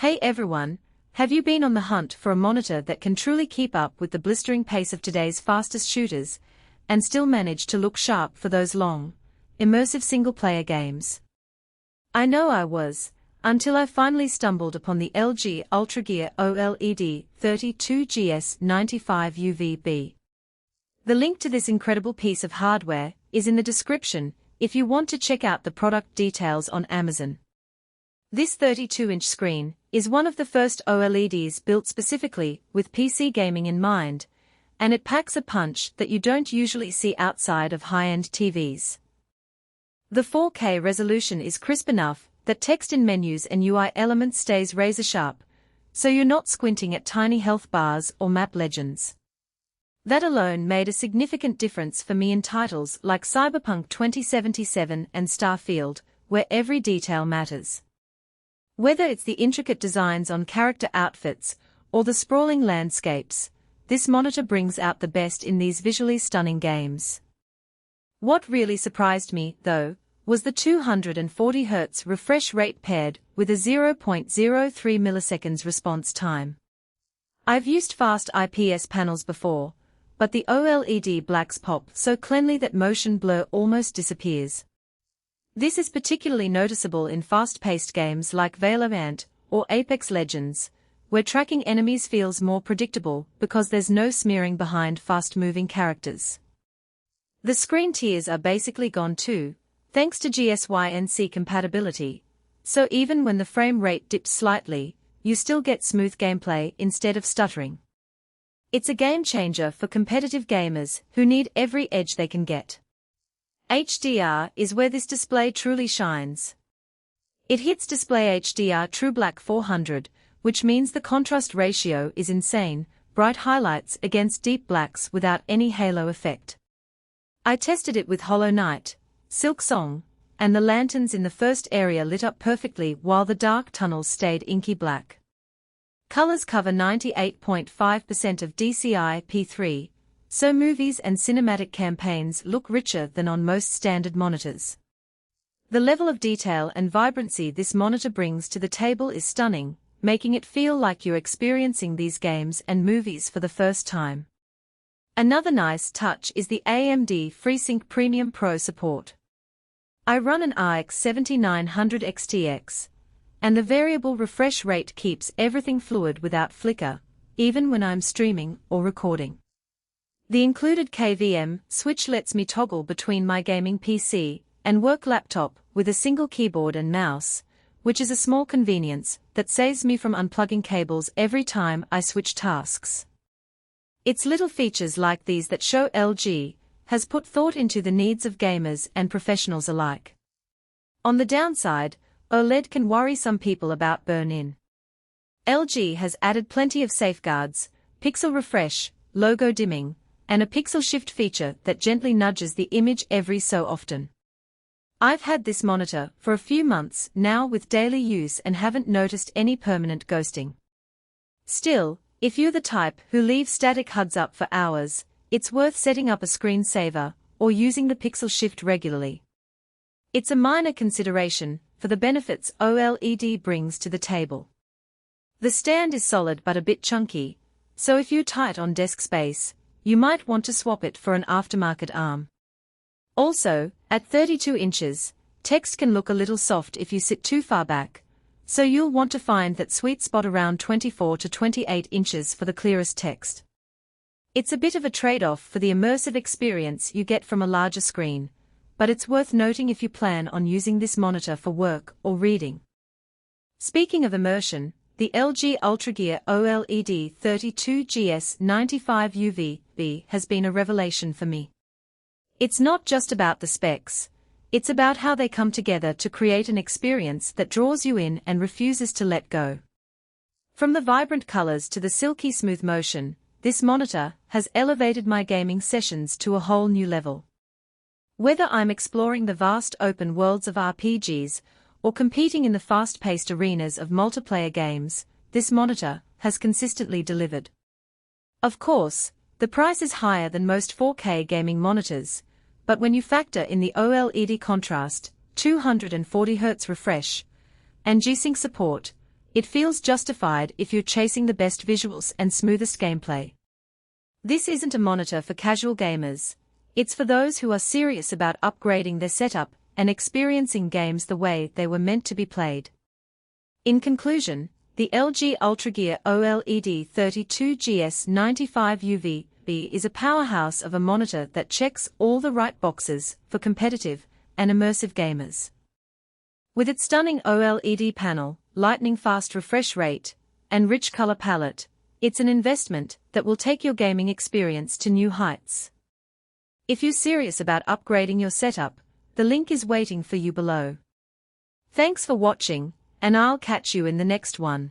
Hey everyone, have you been on the hunt for a monitor that can truly keep up with the blistering pace of today's fastest shooters, and still manage to look sharp for those long, immersive single-player games? I know I was, until I finally stumbled upon the LG Ultragear OLED 32GS95UV-B. The link to this incredible piece of hardware is in the description if you want to check out the product details on Amazon. This 32-inch screen is one of the first OLEDs built specifically with PC gaming in mind, and it packs a punch that you don't usually see outside of high-end TVs. The 4K resolution is crisp enough that text in menus and UI elements stays razor-sharp, so you're not squinting at tiny health bars or map legends. That alone made a significant difference for me in titles like Cyberpunk 2077 and Starfield, where every detail matters. Whether it's the intricate designs on character outfits or the sprawling landscapes, this monitor brings out the best in these visually stunning games. What really surprised me, though, was the 240 Hz refresh rate paired with a 0.03 milliseconds response time. I've used fast IPS panels before, but the OLED blacks pop so cleanly that motion blur almost disappears. This is particularly noticeable in fast-paced games like Valorant or Apex Legends, where tracking enemies feels more predictable because there's no smearing behind fast-moving characters. The screen tears are basically gone too, thanks to GSYNC compatibility, so even when the frame rate dips slightly, you still get smooth gameplay instead of stuttering. It's a game-changer for competitive gamers who need every edge they can get. HDR is where this display truly shines. It hits DisplayHDR True Black 400, which means the contrast ratio is insane, bright highlights against deep blacks without any halo effect. I tested it with Hollow Knight, Silk Song, and the lanterns in the first area lit up perfectly while the dark tunnels stayed inky black. Colors cover 98.5% of DCI-P3, so movies and cinematic campaigns look richer than on most standard monitors. The level of detail and vibrancy this monitor brings to the table is stunning, making it feel like you're experiencing these games and movies for the first time. Another nice touch is the AMD FreeSync Premium Pro support. I run an RX 7900 XTX, and the variable refresh rate keeps everything fluid without flicker, even when I'm streaming or recording. The included KVM switch lets me toggle between my gaming PC and work laptop with a single keyboard and mouse, which is a small convenience that saves me from unplugging cables every time I switch tasks. It's little features like these that show LG has put thought into the needs of gamers and professionals alike. On the downside, OLED can worry some people about burn-in. LG has added plenty of safeguards, pixel refresh, logo dimming, and a pixel shift feature that gently nudges the image every so often. I've had this monitor for a few months now with daily use and haven't noticed any permanent ghosting. Still, if you're the type who leaves static HUDs up for hours, it's worth setting up a screensaver or using the pixel shift regularly. It's a minor consideration for the benefits OLED brings to the table. The stand is solid but a bit chunky, so if you're tight on desk space, you might want to swap it for an aftermarket arm. Also, at 32 inches, text can look a little soft if you sit too far back, so you'll want to find that sweet spot around 24 to 28 inches for the clearest text. It's a bit of a trade-off for the immersive experience you get from a larger screen, but it's worth noting if you plan on using this monitor for work or reading. Speaking of immersion, the LG Ultragear OLED 32GS95UV-B has been a revelation for me. It's not just about the specs, it's about how they come together to create an experience that draws you in and refuses to let go. From the vibrant colors to the silky smooth motion, this monitor has elevated my gaming sessions to a whole new level. Whether I'm exploring the vast open worlds of RPGs, or competing in the fast-paced arenas of multiplayer games, this monitor has consistently delivered. Of course, the price is higher than most 4K gaming monitors, but when you factor in the OLED contrast, 240 Hz refresh, and G-Sync support, it feels justified if you're chasing the best visuals and smoothest gameplay. This isn't a monitor for casual gamers. It's for those who are serious about upgrading their setup and experiencing games the way they were meant to be played. In conclusion, the LG Ultragear OLED 32GS95UV-B is a powerhouse of a monitor that checks all the right boxes for competitive and immersive gamers. With its stunning OLED panel, lightning-fast refresh rate, and rich color palette, it's an investment that will take your gaming experience to new heights. If you're serious about upgrading your setup, the link is waiting for you below. Thanks for watching, and I'll catch you in the next one.